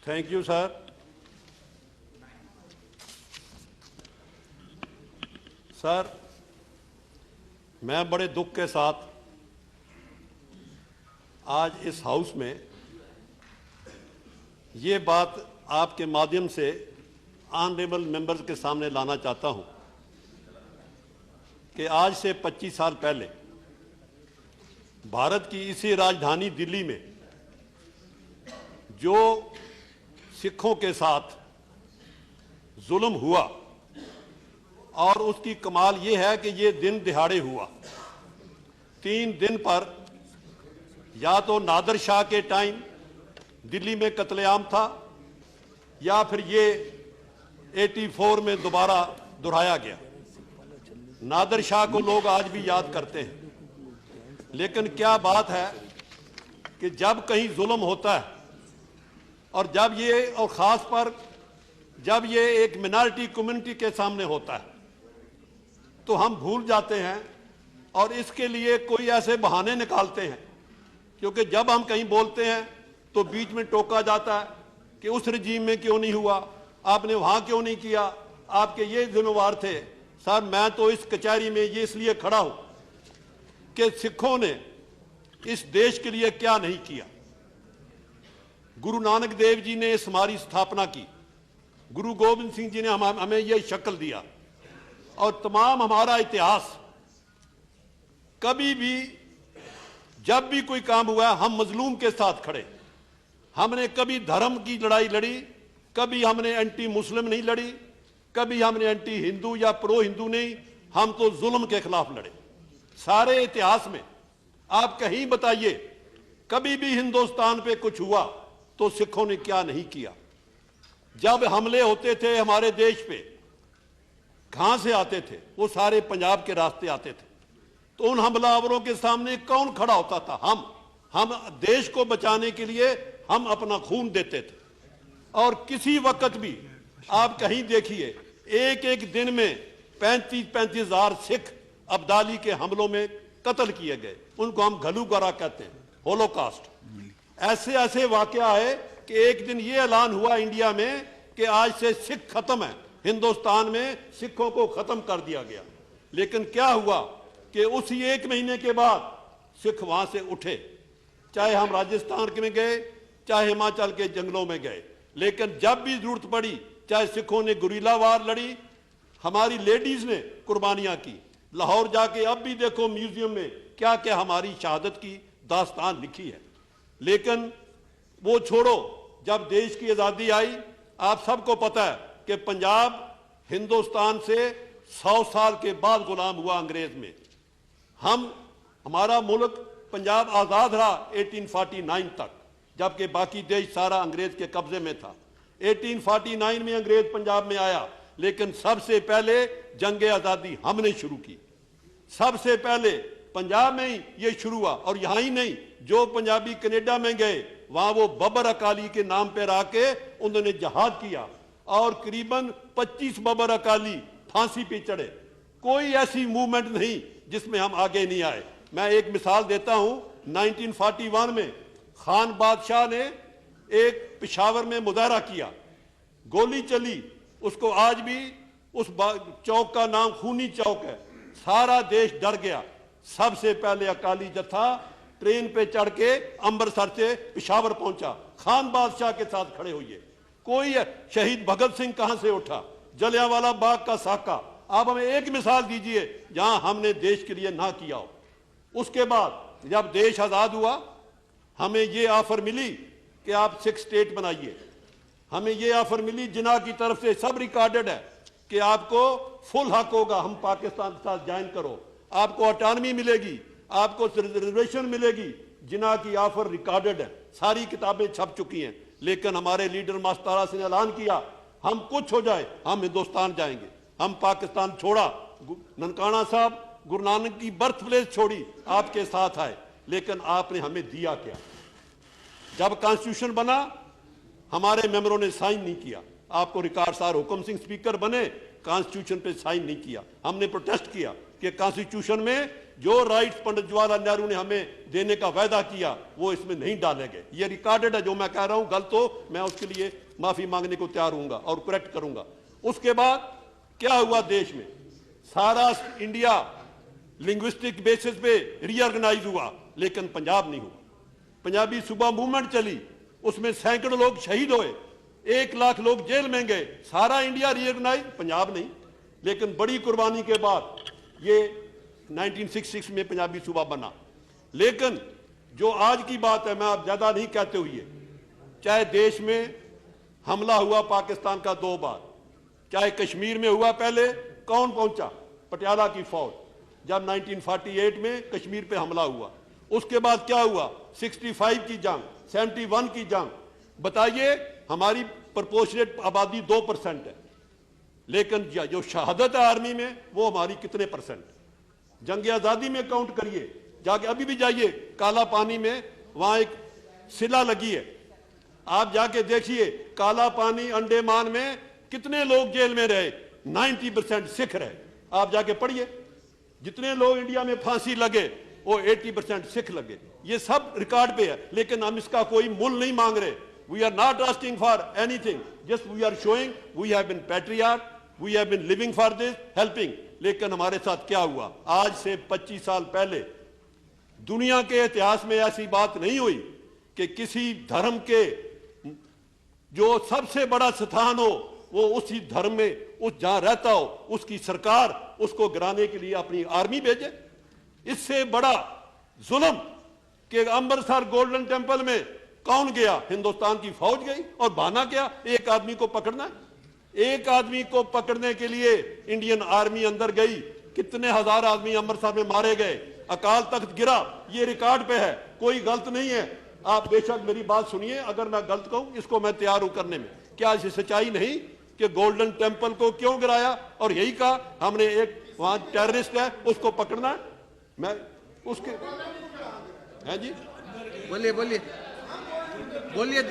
Thank you sir. Sir, मैं बड़े दुख के साथ आज इस हाउस में ये बात आपके माध्यम से ऑनरेबल मेंबर्स के सामने लाना चाहता हूं कि आज से 25 साल पहले भारत की इसी राजधानी दिल्ली में जो सिखों के साथ जुल्म हुआ, और उसकी कमाल ये है कि ये दिन दिहाड़े हुआ। 3 दिन पर या तो नादर शाह के टाइम दिल्ली में कत्लेआम था, या फिर ये 84 में दोबारा दोहराया गया। नादर शाह को लोग आज भी याद करते हैं, लेकिन क्या बात है कि जब कहीं जुल्म होता है और जब ये, और ख़ास पर जब ये एक मिनॉरिटी कम्युनिटी के सामने होता है, तो हम भूल जाते हैं और इसके लिए कोई ऐसे बहाने निकालते हैं। क्योंकि जब हम कहीं बोलते हैं तो बीच में टोका जाता है कि उस रजीम में क्यों नहीं हुआ, आपने वहाँ क्यों नहीं किया, आपके ये जिम्मेवार थे। सर, मैं तो इस कचहरी में ये इसलिए खड़ा हूँ कि सिखों ने इस देश के लिए क्या नहीं किया। गुरु नानक देव जी ने इस हमारी स्थापना की, गुरु गोविंद सिंह जी ने हमें यह शक्ल दिया, और तमाम हमारा इतिहास, कभी भी जब भी कोई काम हुआ हम मजलूम के साथ खड़े। हमने कभी धर्म की लड़ाई लड़ी, कभी हमने एंटी मुस्लिम नहीं लड़ी, कभी हमने एंटी हिंदू या प्रो हिंदू नहीं, हम तो जुल्म के खिलाफ लड़े। सारे इतिहास में आप कहीं बताइए कभी भी हिंदुस्तान पे कुछ हुआ तो सिखों ने क्या नहीं किया। जब हमले होते थे हमारे देश पे, कहां से आते थे? वो सारे पंजाब के रास्ते आते थे। तो उन हमलावरों के सामने कौन खड़ा होता था? हम देश को बचाने के लिए हम अपना खून देते थे। और किसी वक्त भी आप कहीं देखिए, एक एक दिन में 35-35 हजार सिख अब्दाली के हमलों में कत्ल किए गए। उनको हम घलूगरा कहते हैं, होलोकास्ट। ऐसे ऐसे वाकया है कि एक दिन ये ऐलान हुआ इंडिया में कि आज से सिख खत्म है, हिंदुस्तान में सिखों को खत्म कर दिया गया। लेकिन क्या हुआ कि उसी 1 महीने के बाद सिख वहां से उठे, चाहे हम राजस्थान में गए, चाहे हिमाचल के जंगलों में गए। लेकिन जब भी जरूरत पड़ी, चाहे सिखों ने गुरीला वार लड़ी, हमारी लेडीज ने कुर्बानियां की। लाहौर जाके अब भी देखो म्यूजियम में क्या क्या हमारी शहादत की दास्तान लिखी है। लेकिन वो छोड़ो, जब देश की आज़ादी आई, आप सबको पता है कि पंजाब हिंदुस्तान से 100 साल के बाद गुलाम हुआ अंग्रेज में। हमारा मुल्क पंजाब आज़ाद रहा 1849 तक, जबकि बाकी देश सारा अंग्रेज के कब्जे में था। 1849 में अंग्रेज पंजाब में आया, लेकिन सबसे पहले जंग आज़ादी हमने शुरू की। सबसे पहले पंजाब में ही ये शुरू हुआ। और यहां ही नहीं, जो पंजाबी कनाडा में गए, वहां वो बबर अकाली के नाम पर आके उन्होंने जहाद किया, और करीबन 25 बबर अकाली फांसी पे चढ़े। कोई ऐसी मूवमेंट नहीं जिसमें हम आगे नहीं आए। मैं एक मिसाल देता हूं, 1941 में खान बादशाह ने एक पेशावर में मुजाहरा किया, गोली चली, उसको आज भी उस चौक का नाम खूनी चौक है। सारा देश डर गया। सबसे पहले अकाली जत्था ट्रेन पे चढ़ के अमृतसर से पेशावर पहुंचा, खान बादशाह के साथ खड़े हुए। कोई शहीद भगत सिंह कहां से उठा, जलियांवाला बाग का साका। आप हमें एक मिसाल दीजिए जहां हमने देश के लिए ना किया हो। उसके बाद जब देश आजाद हुआ, हमें ये ऑफर मिली कि आप 6 स्टेट बनाइए। हमें ये ऑफर मिली जिन्ना की तरफ से, सब रिकॉर्डेड है, कि आपको फुल हक होगा, हम पाकिस्तान के साथ ज्वाइन करो, आपको ऑटोनॉमी मिलेगी, आपको रिजर्वेशन मिलेगी। जिन्ना की ऑफर रिकॉर्डेड है, सारी किताबें छप चुकी हैं। लेकिन हमारे लीडर मास्तारा सिंह ने ऐलान किया, हम कुछ हो जाए हम हिंदुस्तान जाएंगे। हम पाकिस्तान छोड़ा, ननकाना साहब गुरु नानक की बर्थ प्लेस छोड़ी, आपके साथ आए। लेकिन आपने हमें दिया क्या? जब कॉन्स्टिट्यूशन बना, हमारे मेंबरों ने साइन नहीं किया। आपको रिकॉर्ड सार, हुक्म सिंह स्पीकर बने, कॉन्स्टिट्यूशन पे साइन नहीं किया। हमने प्रोटेस्ट किया कि कॉन्स्टिट्यूशन में जो राइट्स पंडित जवाहरलाल नेहरू ने हमें देने का वायदा किया वो इसमें नहीं डाले गए। ये रिकॉर्डेड है, जो मैं कह रहा हूं गलत हो मैं उसके लिए माफी मांगने को तैयार हूंगा और करेक्ट करूंगा। उसके बाद क्या हुआ, देश में सारा इंडिया लिंग्विस्टिक बेसिस पे रीऑर्गेनाइज हुआ, लेकिन पंजाब नहीं हुआ। पंजाबी सुबह मूवमेंट चली, उसमें सैकड़ों लोग शहीद हुए, 1 लाख लोग जेल में गए, सारा इंडिया रीऑर्गेनाइज, पंजाब नहीं। लेकिन बड़ी कुर्बानी के बाद ये 1966 में पंजाबी सूबा बना। लेकिन जो आज की बात है, मैं आप ज्यादा नहीं कहते हुए, चाहे देश में हमला हुआ पाकिस्तान का 2 बार, चाहे कश्मीर में हुआ, पहले कौन पहुंचा, पटियाला की फौज, जब 1948 में कश्मीर पे हमला हुआ। उसके बाद क्या हुआ, 65 की जंग, 71 की जंग। बताइए, हमारी प्रोपोर्शनेट आबादी 2% है, लेकिन जो शहादत है आर्मी में वो हमारी कितने %? जंग आजादी में काउंट करिए, जाके अभी भी जाइए काला पानी में, वहां एक सिला लगी है, आप जाके देखिए काला पानी अंडमान में कितने लोग जेल में रहे, 90% सिख रहे। आप जाके पढ़िए, जितने लोग इंडिया में फांसी लगे वो 80% सिख लगे। ये सब रिकॉर्ड पे है, लेकिन हम इसका कोई मूल नहीं मांग रहे। We are not asking for anything, just we are showing we have been patriot, we have been living for this, helping. लेकिन हमारे साथ क्या हुआ, आज से 25 साल पहले दुनिया के इतिहास में ऐसी बात नहीं हुई कि किसी धर्म के जो सबसे बड़ा स्थान हो वो उसी धर्म में उस जहां रहता हो उसकी सरकार उसको गिराने के लिए अपनी आर्मी भेजे। इससे बड़ा जुल्म कि अमृतसर गोल्डन टेंपल में कौन गया, हिंदुस्तान की फौज गई, और बहाना क्या, एक आदमी को पकड़ना है। एक आदमी को पकड़ने के लिए इंडियन आर्मी अंदर गई, कितने हजार आदमी अमृतसर में मारे गए, अकाल तख्त गिरा, ये रिकॉर्ड पे है, कोई गलत नहीं है। आप बेशक मेरी बात सुनिए, अगर मैं गलत कहूं इसको मैं तैयार हूं करने में। क्या ये सच्चाई नहीं कि गोल्डन टेंपल को क्यों गिराया, और यही कहा हमने एक वहां टेररिस्ट है उसको पकड़ना है। मैं उसके हैं जी, बोलिए बोलिए बोलिए,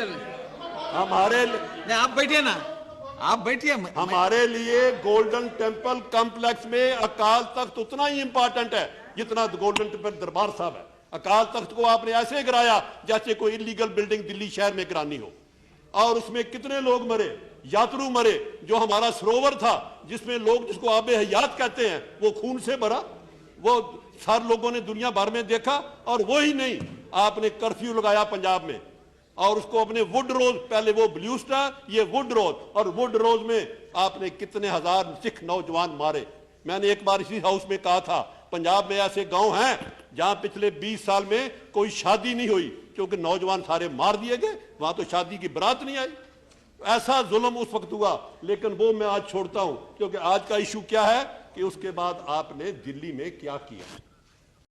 हमारे आप बैठिए ना, आप बैठिए। हमारे लिए गोल्डन टेंपल कॉम्प्लेक्स में अकाल तख्त उतना ही इंपॉर्टेंट है जितना गोल्डन टेंपल दरबार साहब है। अकाल तख्त को आपने ऐसे गिराया जैसे कोई इलीगल बिल्डिंग दिल्ली शहर में गिरानी हो, और उसमें कितने लोग मरे, यात्रु मरे। जो हमारा सरोवर था जिसमें लोग, जिसको आबे हयात कहते हैं, वो खून से भरा, वो सारे लोगों ने दुनिया भर में देखा। और वो ही नहीं, आपने कर्फ्यू लगाया पंजाब में, और उसको अपने वुड रोज, पहले वो ब्लू स्टार, ये वुड रोज, और वुड रोज में आपने कितने हजार सिख नौजवान मारे। मैंने एक बार इसी हाउस में कहा था, पंजाब में ऐसे गांव हैं जहां पिछले 20 साल में कोई शादी नहीं हुई क्योंकि नौजवान सारे मार दिए गए, वहां तो शादी की बारात नहीं आई। ऐसा जुल्म उस वक्त हुआ, लेकिन वो मैं आज छोड़ता हूं, क्योंकि आज का इशू क्या है कि उसके बाद आपने दिल्ली में क्या किया।